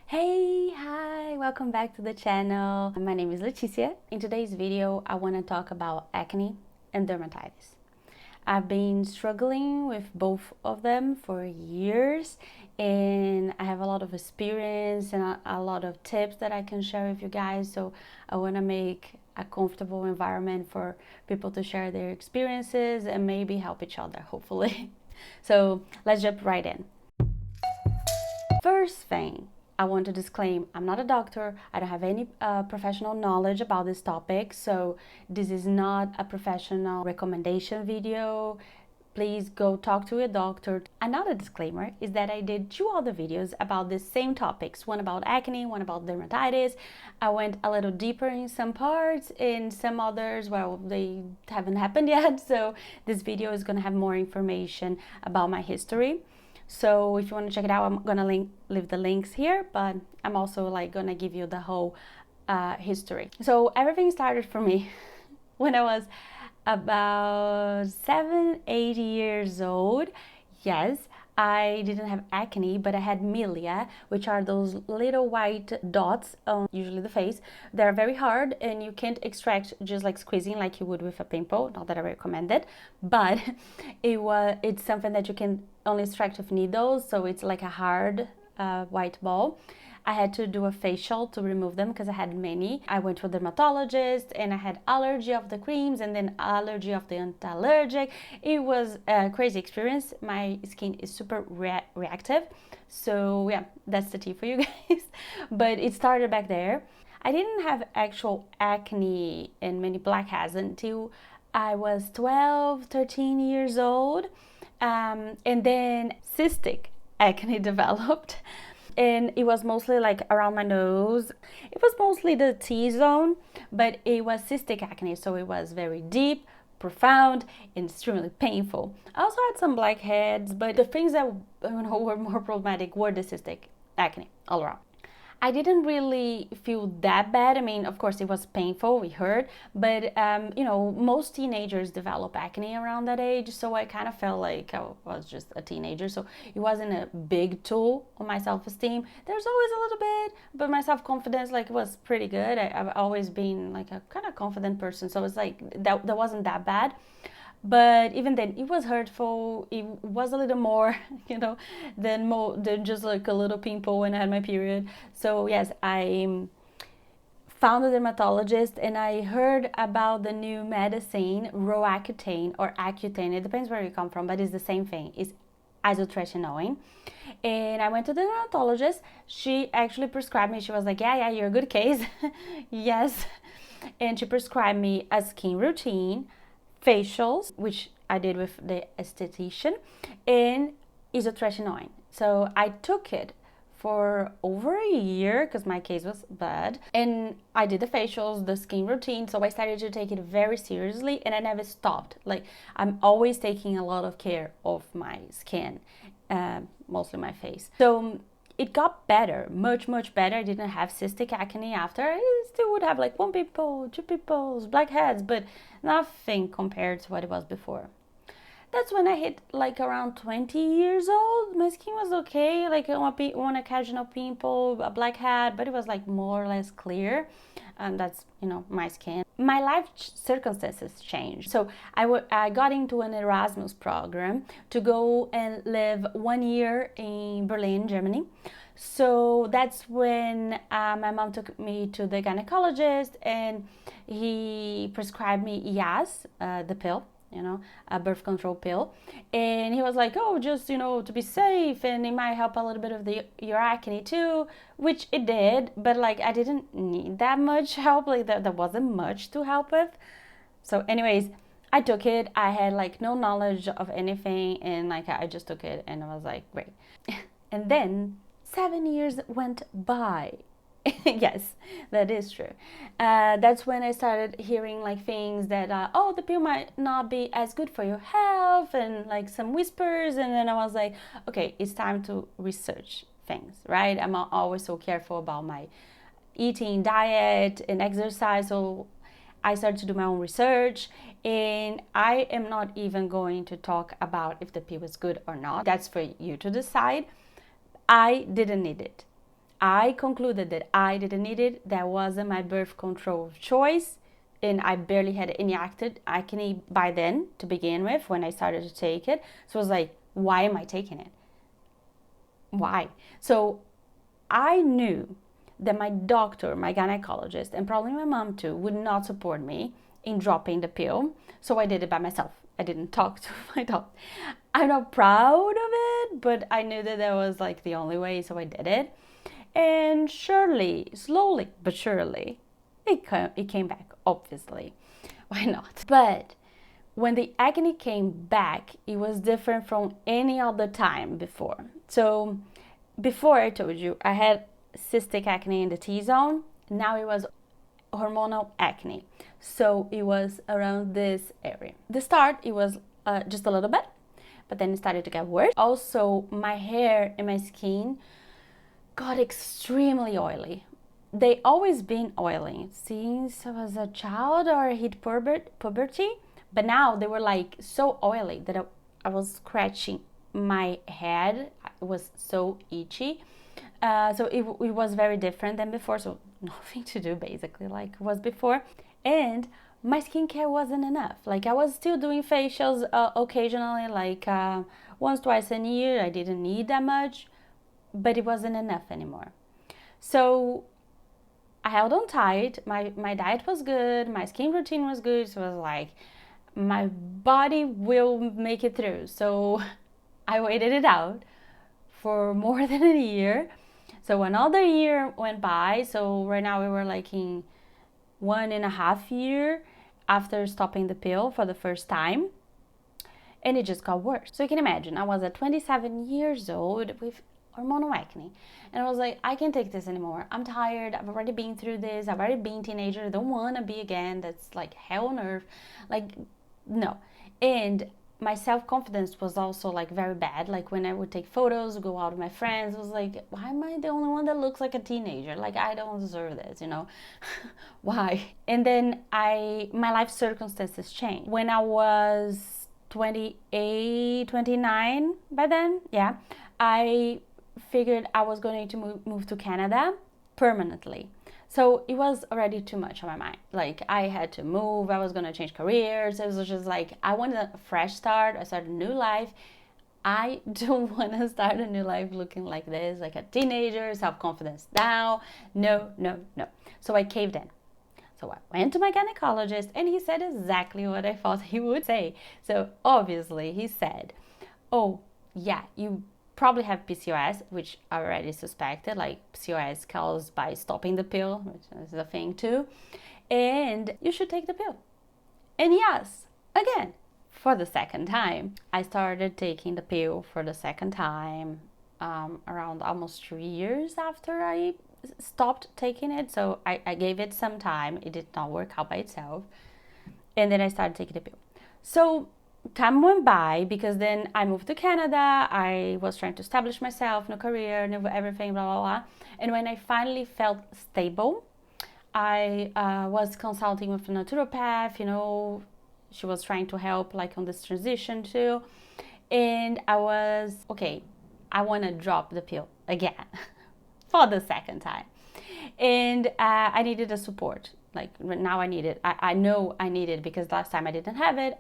Hey, hi, welcome back to the channel. My name is Leticia. In today's video, I want to talk about acne and dermatitis. I've been struggling with both of them for years, and I have a lot of experience and a lot of tips that I can share with you guys. So I want to make a comfortable environment for people to share their experiences and maybe help each other, hopefully. So let's jump right in. First thing, I want to disclaim, I'm not a doctor. I don't have any professional knowledge about this topic. So this is not a professional recommendation video. Please go talk to a doctor. Another disclaimer is that I did 2 other videos about the same topics. One about acne, one about dermatitis. I went a little deeper in some parts, in some others, well, they haven't happened yet. So this video is going to have more information about my history. So if you want to check it out, I'm gonna leave the links here, but I'm also gonna give you the whole history. So everything started for me when I was about 7-8 years old. Yes, I didn't have acne, but I had milia, which are those little white dots on usually the face. They're very hard and you can't extract just like squeezing like you would with a pimple. Not that I recommend it, but it's something that you can only extract with needles, so it's like a hard white ball. I had to do a facial to remove them because I had many. I went to a dermatologist and I had allergy of the creams and then allergy of the anti-allergic. It was a crazy experience. My skin is super reactive. So yeah, that's the tea for you guys. But it started back there. I didn't have actual acne and many blackheads until I was 12, 13 years old. And then cystic acne developed. And it was mostly like around my nose. It was mostly the T-zone, but it was cystic acne, so it was very deep, profound, and extremely painful. I also had some blackheads, but the things that were more problematic were the cystic acne all around. I didn't really feel that bad. I mean, of course, it was painful, we heard, but most teenagers develop acne around that age, so I kind of felt like I was just a teenager, so it wasn't a big toll on my self-esteem. There's always a little bit, but my self-confidence was pretty good. I've always been like a kind of confident person, so it's like that wasn't that bad. But even then, it was hurtful. It was a little more, than just like a little pimple when I had my period. So yes, I found a dermatologist and I heard about the new medicine, Roaccutane or Accutane. It depends where you come from, but it's the same thing. It's tretinoin. And I went to the dermatologist. She actually prescribed me. She was like, yeah, you're a good case. Yes. And she prescribed me a skin routine, facials, which I did with the esthetician, and isotretinoin. So I took it for over a year because my case was bad, and I did the facials, the skin routine, so I started to take it very seriously and I never stopped. Like, I'm always taking a lot of care of my skin, mostly my face. So it got better, much better. I didn't have cystic acne after. I still would have like 1 pimple, 2 pimples, blackheads, but nothing compared to what it was before. That's when I hit like around 20 years old. My skin was okay, like one occasional pimple, a blackhead, but it was like more or less clear. And that's, my skin. My life circumstances changed. So I got into an Erasmus program to go and live 1 year in Berlin, Germany. So that's when my mom took me to the gynecologist and he prescribed me IAS, the pill, a birth control pill. And he was like, oh, just, to be safe, and it might help a little bit of your acne too, which it did, but like I didn't need that much help. Like there wasn't much to help with. So anyways, I took it. I had like no knowledge of anything, and like I just took it and I was like, great. And then 7 years went by. Yes, that is true. That's when I started hearing like things that, the pill might not be as good for your health, and like some whispers. And then I was like, okay, it's time to research things, right? I'm always so careful about my eating, diet, and exercise. So I started to do my own research, and I am not even going to talk about if the pill is good or not. That's for you to decide. I didn't need it. I concluded that I didn't need it. That wasn't my birth control of choice. And I barely had any acne by then to begin with when I started to take it. So I was like, why am I taking it? Why? So I knew that my doctor, my gynecologist, and probably my mom too, would not support me in dropping the pill. So I did it by myself. I didn't talk to my doctor. I'm not proud of it, but I knew that was like the only way, so I did it. And surely, slowly but surely, it came back, obviously. Why not? But when the acne came back, it was different from any other time before. So before, I told you, I had cystic acne in the T-zone. Now it was hormonal acne. So it was around this area. The start, it was just a little bit, but then it started to get worse. Also, my hair and my skin got extremely oily. They always been oily since I was a child or hit puberty, but now they were like so oily that I was scratching my head. It was so itchy. So it was very different than before. So nothing to do basically like it was before. And my skincare wasn't enough. Like I was still doing facials occasionally, like once, twice a year. I didn't need that much, but it wasn't enough anymore. So I held on tight. My diet was good. My skin routine was good. So I was like, my body will make it through. So I waited it out for more than a year. So another year went by. So right now we were like in 1.5 years after stopping the pill for the first time. And it just got worse. So you can imagine, I was at 27 years old with hormonal acne. And I was like, I can't take this anymore. I'm tired. I've already been through this. I've already been a teenager. I don't want to be again. That's like hell on earth. Like, no. And my self-confidence was also like very bad. Like when I would take photos, go out with my friends, I was like, why am I the only one that looks like a teenager? Like I don't deserve this, you know? Why? And then my life circumstances changed. When I was 28, 29 by then, yeah, I figured I was going to move to Canada permanently. So it was already too much on my mind. Like I had to move, I was gonna change careers. It was just like, I wanted a fresh start. I started a new life. I don't want to start a new life looking like this, like a teenager, self-confidence down. No, no, no. So I caved in. So I went to my gynecologist and he said exactly what I thought he would say. So obviously he said, oh yeah, you probably have PCOS, which I already suspected, like PCOS caused by stopping the pill, which is a thing too, and you should take the pill. And yes, again, for the second time, I started taking the pill for the second time around almost 3 years after I stopped taking it. So I gave it some time. It did not work out by itself. And then I started taking the pill. So time went by because then I moved to Canada. I was trying to establish myself, new career, new everything, blah, blah, blah. And when I finally felt stable, I was consulting with a naturopath, you know, she was trying to help like on this transition too. And I was, okay, I want to drop the pill again for the second time. And I needed a support. Like now I need it. I know I need it because last time I didn't have it.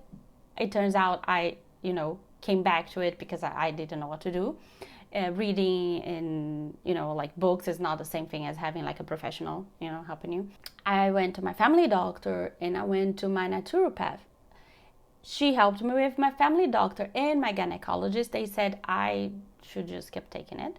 It turns out I, you know, came back to it because I didn't know what to do. Reading and, you know, like books is not the same thing as having like a professional, you know, helping you. I went to my family doctor and I went to my naturopath. She helped me with my family doctor and my gynecologist. They said I should just keep taking it,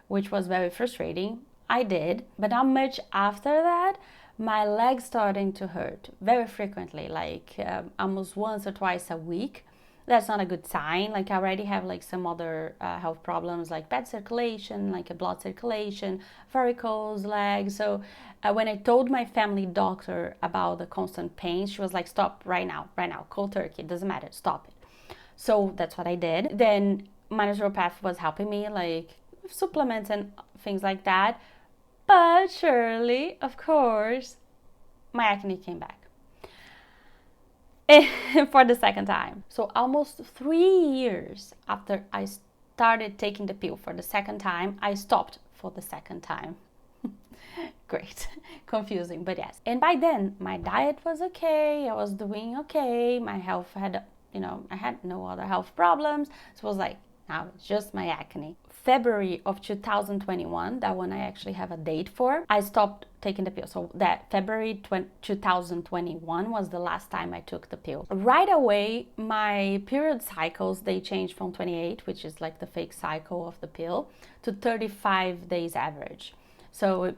which was very frustrating. I did, but not much after that. My legs starting to hurt very frequently, like almost once or twice a week. That's not a good sign. Like I already have like some other health problems like bad circulation, like a blood circulation, varicose legs. So when I told my family doctor about the constant pain, she was like, stop right now, cold turkey, it doesn't matter, stop it. So that's what I did. Then my naturopath was helping me like with supplements and things like that. But surely, of course, my acne came back for the second time. So almost 3 years after I started taking the pill for the second time, I stopped for the second time. Great. Confusing, but yes. And by then, my diet was okay. I was doing okay. My health had, I had no other health problems. So it was like, now it's just my acne. February of 2021, that one I actually have a date for, I stopped taking the pill. So that February 2021 was the last time I took the pill. Right away, my period cycles, they changed from 28, which is like the fake cycle of the pill, to 35 days average. So it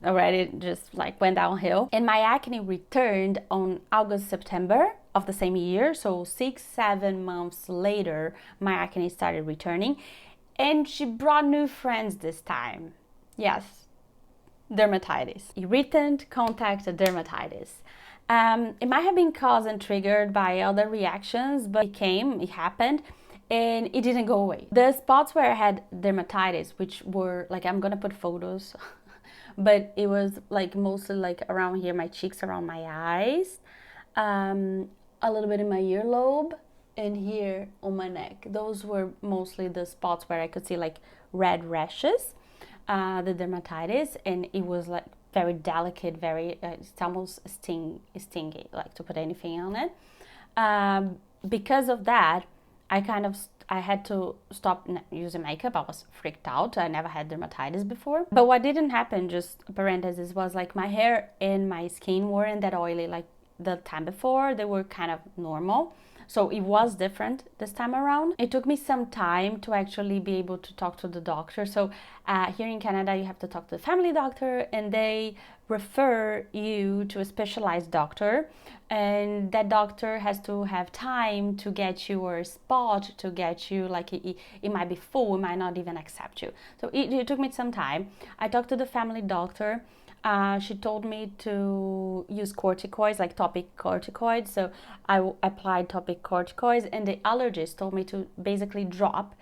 already just like went downhill. And my acne returned on August, September of the same year. So 6-7 months later, my acne started returning. And she brought new friends this time. Yes, dermatitis. Irritant contact dermatitis. It might have been caused and triggered by other reactions, but it happened, and it didn't go away. The spots where I had dermatitis, which were like, I'm gonna put photos, but it was like mostly like around here, my cheeks, around my eyes, a little bit in my earlobe, and here on my neck. Those were mostly the spots where I could see like red rashes, the dermatitis, and it was like very delicate, very, it's almost stingy, like to put anything on it. Because of that, I had to stop using makeup. I was freaked out. I never had dermatitis before. But what didn't happen, just a parenthesis, was like my hair and my skin weren't that oily like the time before. They were kind of normal. So it was different this time around. It took me some time to actually be able to talk to the doctor. So here in Canada, you have to talk to the family doctor, and they refer you to a specialized doctor. And that doctor has to have time to get you a spot, to get you, like it might be full, it might not even accept you. So it took me some time. I talked to the family doctor. She told me to use corticoids, like topic corticoids. So I applied topic corticoids, and the allergist told me to basically drop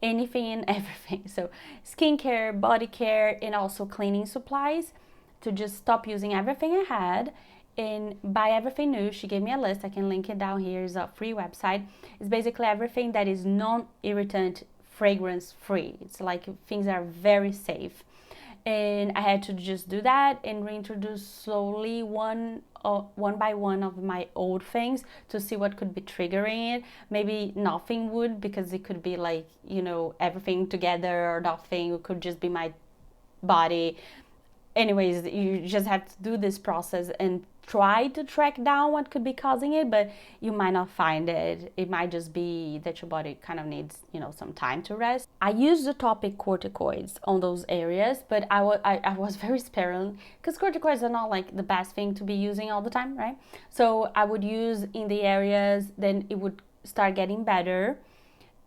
anything and everything. So skincare, body care, and also cleaning supplies, to just stop using everything I had and buy everything new. She gave me a list. I can link it down here. It's a free website. It's basically everything that is non-irritant, fragrance free. It's like things that are very safe. And I had to just do that and reintroduce slowly one by one of my old things to see what could be triggering it. Maybe nothing would, because it could be like, everything together, or nothing. It could just be my body. Anyways, you just have to do this process and try to track down what could be causing it, but you might not find it. It might just be that your body kind of needs, some time to rest. I use the topic corticoids on those areas, but I was very sparing, because corticoids are not like the best thing to be using all the time, right? So I would use in the areas, then it would start getting better.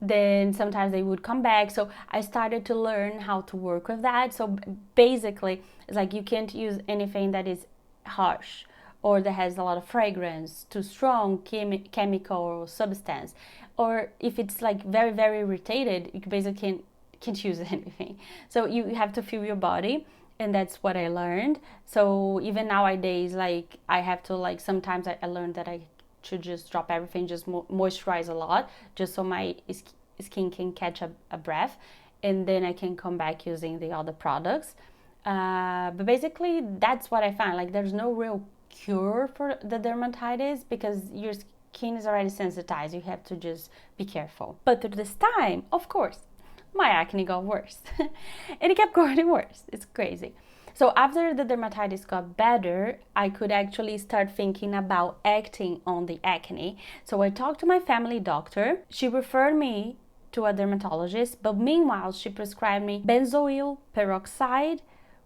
Then sometimes they would come back. So I started to learn how to work with that. So basically, it's like you can't use anything that is harsh or that has a lot of fragrance, too strong chemical substance. Or if it's like very, very irritated, you basically can't use anything. So you have to feel your body. And that's what I learned. So even nowadays, like I have to, like, sometimes I learned that I should just drop everything, just moisturize a lot, just so my skin can catch a breath, and then I can come back using the other products. But basically, that's what I found. Like, there's no real cure for the dermatitis, because your skin is already sensitized. You have to just be careful. But through this time, of course, my acne got worse. And it kept getting worse. It's crazy. So after the dermatitis got better, I could actually start thinking about acting on the acne. So I talked to my family doctor. She referred me to a dermatologist, but meanwhile, she prescribed me benzoyl peroxide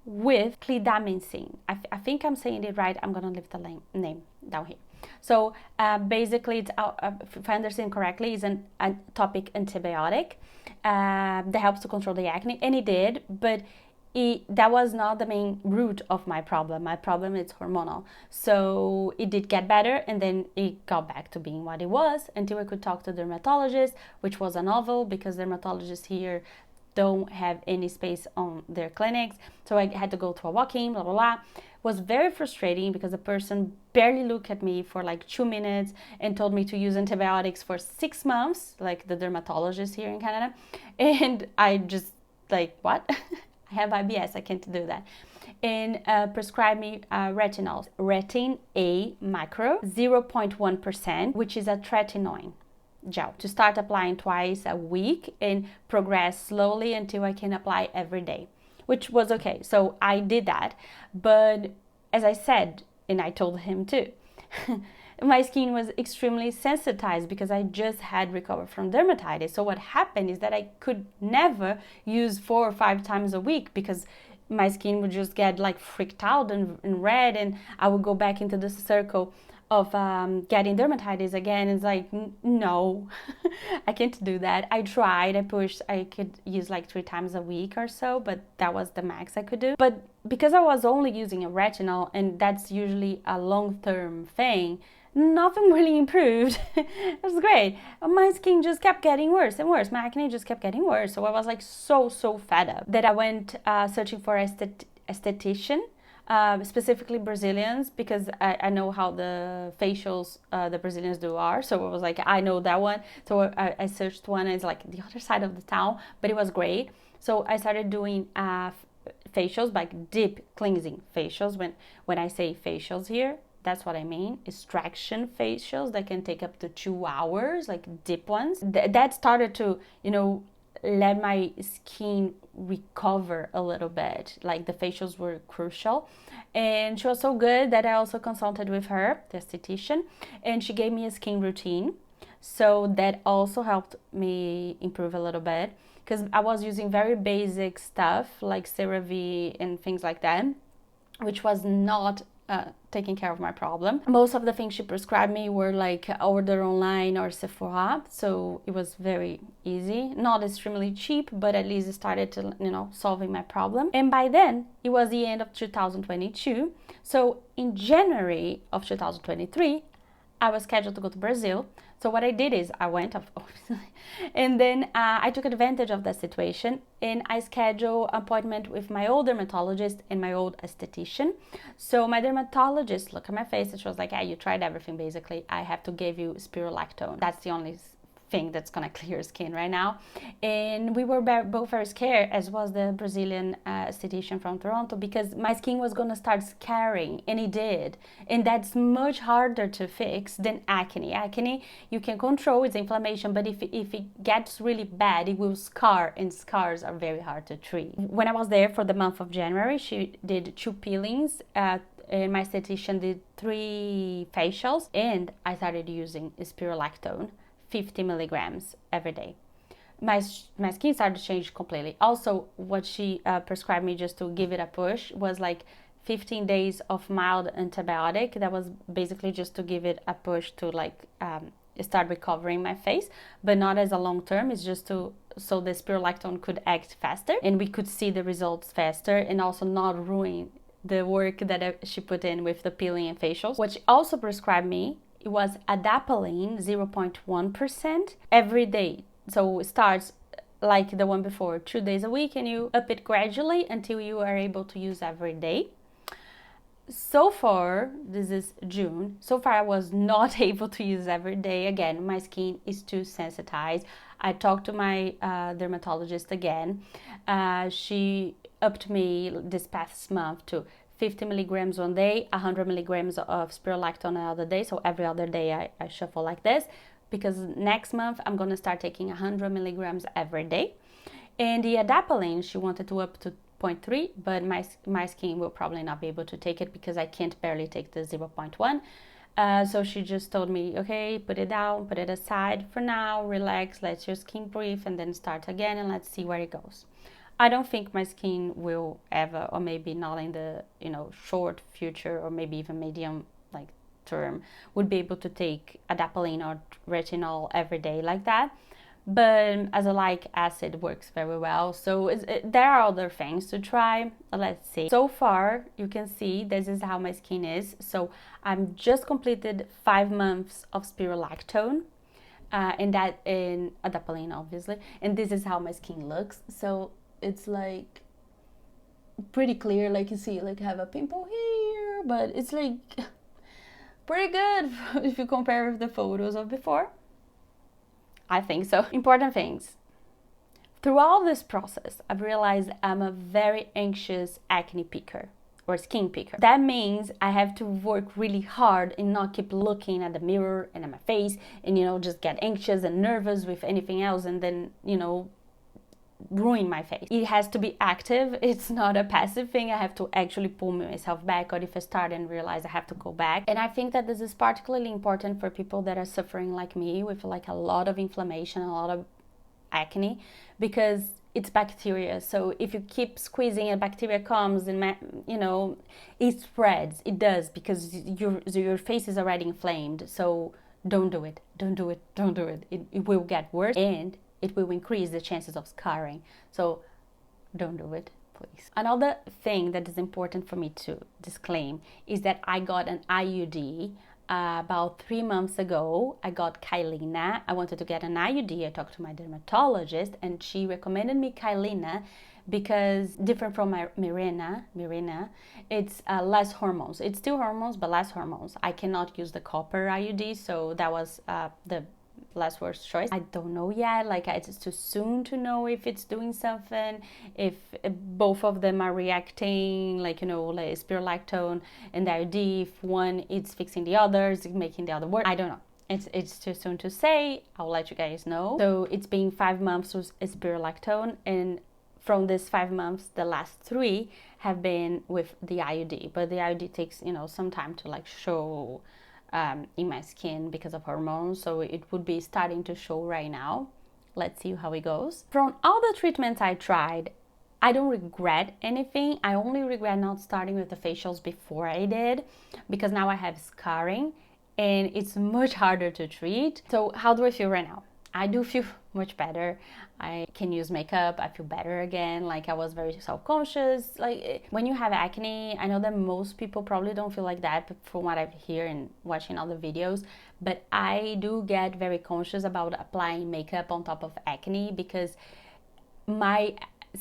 with clindamycin. I think I'm saying it right. I'm gonna leave the name down here. So basically, it's, if I understand correctly, it's an atopic antibiotic that helps to control the acne, and it did, but that was not the main root of my problem. My problem is hormonal. So it did get better, and then it got back to being what it was until I could talk to dermatologists, which was a novel, because dermatologists here don't have any space on their clinics. So I had to go to a walk-in, blah, blah, blah. It was very frustrating because the person barely looked at me for like 2 minutes and told me to use antibiotics for 6 months, like the dermatologist here in Canada. And I just like, what? I have IBS, I can't do that. And prescribed me retinol, Retin-A micro, 0.1%, which is a tretinoin gel, to start applying twice a week and progress slowly until I can apply every day, which was okay. So I did that. But as I said, and I told him too, my skin was extremely sensitized because I just had recovered from dermatitis. So what happened is that I could never use 4 or 5 times a week because my skin would just get like freaked out and red, and I would go back into the circle of getting dermatitis again. It's like, no, I can't do that. I tried, I pushed, I could use like 3 times a week or so, but that was the max I could do. But because I was only using a retinol, and that's usually a long-term thing, nothing really improved. It was great. My skin just kept getting worse and worse. My acne just kept getting worse. So I was like so fed up that I went searching for an esthetician, specifically Brazilians, because I know how the facials the Brazilians do are. So I was like, I know that one. So I searched one. It's like the other side of the town, but it was great. So I started doing facials, like deep cleansing facials. When I say facials here, that's what I mean. Extraction facials that can take up to 2 hours, like deep ones. That started to, let my skin recover a little bit. Like the facials were crucial. And she was so good that I also consulted with her, the esthetician, and she gave me a skin routine. So that also helped me improve a little bit, because I was using very basic stuff like CeraVe and things like that, which was not taking care of my problem. Most of the things she prescribed me were like order online or Sephora, so it was very easy, not extremely cheap, but at least it started to, solving my problem. And by then it was the end of 2022. So in January of 2023 I was scheduled to go to Brazil. So what I did is I went, and then I took advantage of that situation, and I scheduled an appointment with my old dermatologist and my old esthetician. So my dermatologist looked at my face and she was like, "Yeah, you tried everything basically. I have to give you spironolactone. That's the only thing that's gonna clear skin right now." And we were both very scared, as was the Brazilian esthetician from Toronto, because my skin was gonna start scarring, and it did. And that's much harder to fix than acne. Acne, you can control its inflammation, but if it gets really bad, it will scar, and scars are very hard to treat. When I was there for the month of January, she did 2 peelings, and my esthetician did 3 facials, and I started using spironolactone, 50 milligrams every day. My skin started to change completely. Also, what she prescribed me just to give it a push was like 15 days of mild antibiotic. That was basically just to give it a push to start recovering my face, but not as a long term. It's just so the spironolactone could act faster and we could see the results faster, and also not ruin the work that she put in with the peeling and facials. What she also prescribed me, it was Adapalene, 0.1% every day. So it starts like the one before, 2 days a week, and you up it gradually until you are able to use every day. So far, this is June, so far I was not able to use every day. Again, my skin is too sensitized. I talked to my dermatologist again. She upped me this past month to 50 milligrams one day, 100 milligrams of spironolactone another day. So every other day I shuffle like this, because next month I'm going to start taking 100 milligrams every day. And the Adapalene, she wanted to up to 0.3, but my skin will probably not be able to take it because I can't barely take the 0.1. So she just told me, okay, put it down, put it aside for now, relax, let your skin breathe, and then start again, and let's see where it goes. I don't think my skin will ever, or maybe not in the short future, or maybe even medium term, would be able to take Adapalene or retinol every day like that. But azelaic acid works very well. So there are other things to try. Let's see. So far, you can see this is how my skin is. So I'm just completed 5 months of spironolactone, and that in Adapalene, obviously. And this is how my skin looks. So it's like pretty clear, like you see, like I have a pimple here, but it's like pretty good if you compare with the photos of before. I think so. Important things. throughout this process, I've realized I'm a very anxious acne picker or skin picker. That means I have to work really hard and not keep looking at the mirror and at my face and, just get anxious and nervous with anything else and then, ruin my face. It has to be active. It's not a passive thing. I have to actually pull myself back, or if I start and realize I have to go back. And I think that this is particularly important for people that are suffering like me with like a lot of inflammation, a lot of acne, because it's bacteria. So if you keep squeezing and bacteria comes and it spreads. It does, because your face is already inflamed. So don't do it. It will get worse, and it will increase the chances of scarring. So don't do it, please. Another thing that is important for me to disclaim is that I got an IUD about 3 months ago. I got Kyleena. I wanted to get an IUD. I talked to my dermatologist and she recommended me Kyleena because different from my Mirena, it's less hormones. It's still hormones, but less hormones. I cannot use the copper IUD, so that was the last worst choice. I don't know yet, like it's too soon to know if it's doing something, if both of them are reacting, like spironolactone and the IUD, if one is fixing the other, is making the other work. I don't know. It's too soon to say. I'll let you guys know. So it's been 5 months with spironolactone, and from this 5 months, the last 3 have been with the IUD, but the IUD takes some time to like show in my skin because of hormones, so it would be starting to show right now. Let's see how it goes. From all the treatments I tried, I don't regret anything. I only regret not starting with the facials before I did, because now I have scarring and it's much harder to treat. So how do I feel right now? I do feel much better. I can use makeup. I feel better again. Like I was very self-conscious. Like when you have acne, I know that most people probably don't feel like that, but from what I've heard and watching other videos, but I do get very conscious about applying makeup on top of acne, because my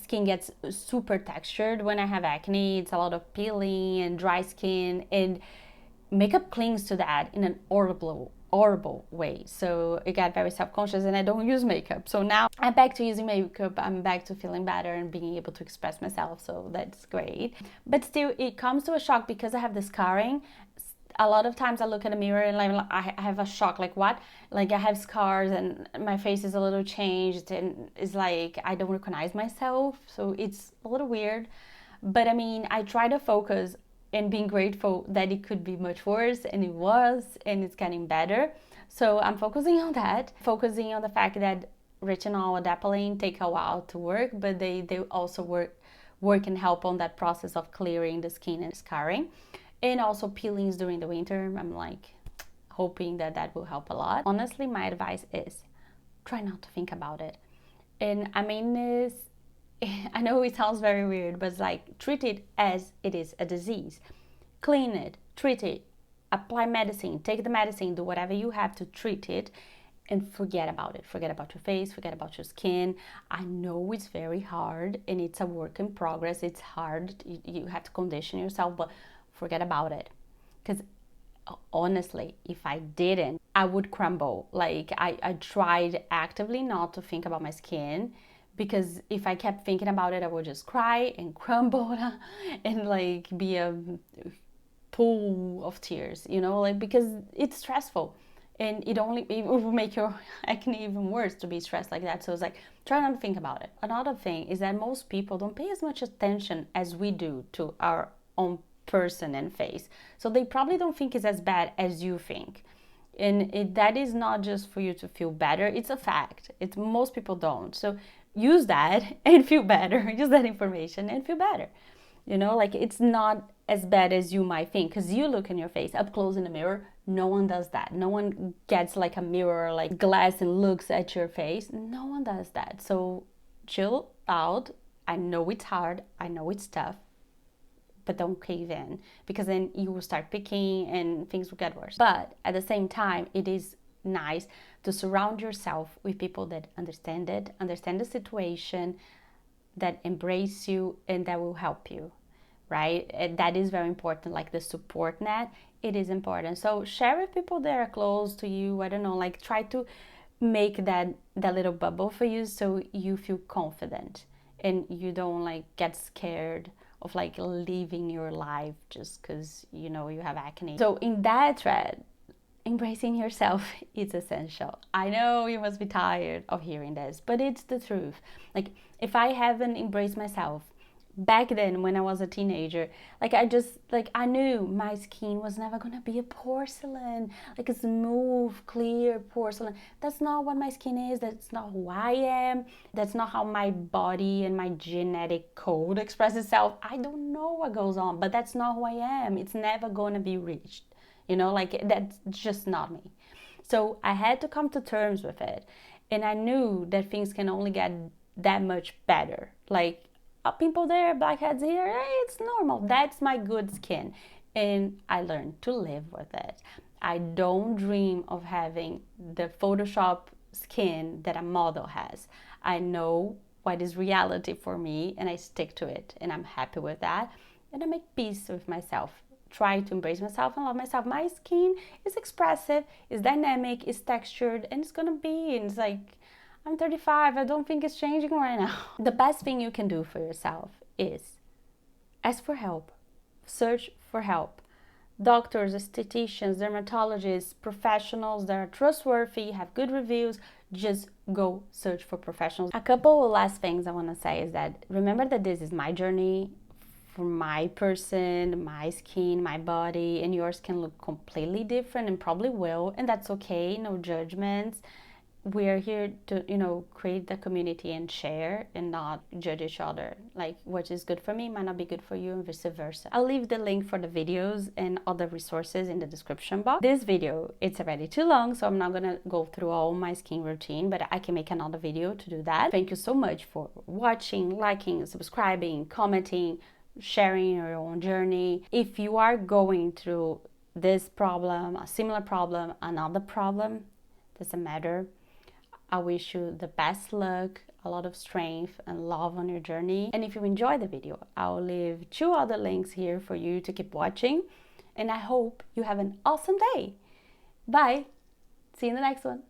skin gets super textured when I have acne. It's a lot of peeling and dry skin, and makeup clings to that in an horrible way. So I got very self-conscious and I don't use makeup. So now I'm back to using makeup. I'm back to feeling better and being able to express myself. So that's great. But still, it comes to a shock because I have the scarring. A lot of times I look at a mirror and I have a shock, like what? Like I have scars and my face is a little changed and it's like I don't recognize myself. So it's a little weird. But I mean, I try to focus and being grateful that it could be much worse, and it was, and it's getting better. So I'm focusing on that, focusing on the fact that retinol, Adapalene take a while to work, but they also work and help on that process of clearing the skin and scarring. And also peelings during the winter. I'm like hoping that will help a lot. Honestly, my advice is try not to think about it. And I mean this, I know it sounds very weird, but it's like treat it as it is a disease. Clean it, treat it, apply medicine, take the medicine, do whatever you have to treat it, and forget about it. Forget about your face, forget about your skin. I know it's very hard and it's a work in progress. It's hard. You have to condition yourself, but forget about it. Because honestly, if I didn't, I would crumble. Like I tried actively not to think about my skin, because if I kept thinking about it, I would just cry and crumble and like be a pool of tears, like because it's stressful and it will make your acne even worse to be stressed like that. So it's like, try not to think about it. Another thing is that most people don't pay as much attention as we do to our own person and face. So they probably don't think it's as bad as you think. And that is not just for you to feel better. It's a fact. Most people don't. So use that and feel better. Use that information and feel better. Like it's not as bad as you might think, because you look in your face up close in the mirror. No one does that. No one gets like a mirror, like glass, and looks at your face. No one does that. So chill out. I know it's hard. I know it's tough. But don't cave in, because then you will start picking and things will get worse. But at the same time, it is nice to surround yourself with people that understand it, understand the situation, that embrace you, and that will help you, right? And that is very important, like the support net. It is important. So share with people that are close to you. I don't know, like try to make that little bubble for you so you feel confident and you don't like get scared of like living your life just because you know you have acne. So in that thread, embracing yourself is essential. I know you must be tired of hearing this, but it's the truth. Like, if I haven't embraced myself back then when I was a teenager, like I knew my skin was never gonna be a porcelain, like a smooth, clear porcelain. That's not what my skin is. That's not who I am. That's not how my body and my genetic code expresses itself. I don't know what goes on, but that's not who I am. It's never gonna be reached. You know, like that's just not me. So I had to come to terms with it. And I knew that things can only get that much better. Like, pimple there, blackheads here, it's normal. That's my good skin. And I learned to live with it. I don't dream of having the Photoshop skin that a model has. I know what is reality for me and I stick to it. And I'm happy with that. And I make peace with myself. Try to embrace myself and love myself. My skin is expressive, it's dynamic, it's textured, and it's gonna be. And it's like, I'm 35, I don't think it's changing right now. The best thing you can do for yourself is ask for help, search for help. Doctors, estheticians, dermatologists, professionals that are trustworthy, have good reviews, just go search for professionals. A couple of last things I want to say is that remember that this is my journey for my person, my skin, my body, and yours can look completely different and probably will, and that's okay, no judgments. We're here to, you know, create the community and share and not judge each other. Like, what is good for me might not be good for you and vice versa. I'll leave the link for the videos and other resources in the description box. This video, it's already too long, so I'm not gonna go through all my skin routine, but I can make another video to do that. Thank you so much for watching, liking, subscribing, commenting, sharing your own journey. If you are going through this problem, a similar problem, another problem, doesn't matter. I wish you the best luck, a lot of strength and love on your journey. And if you enjoyed the video, I'll leave 2 other links here for you to keep watching. And I hope you have an awesome day. Bye. See you in the next one.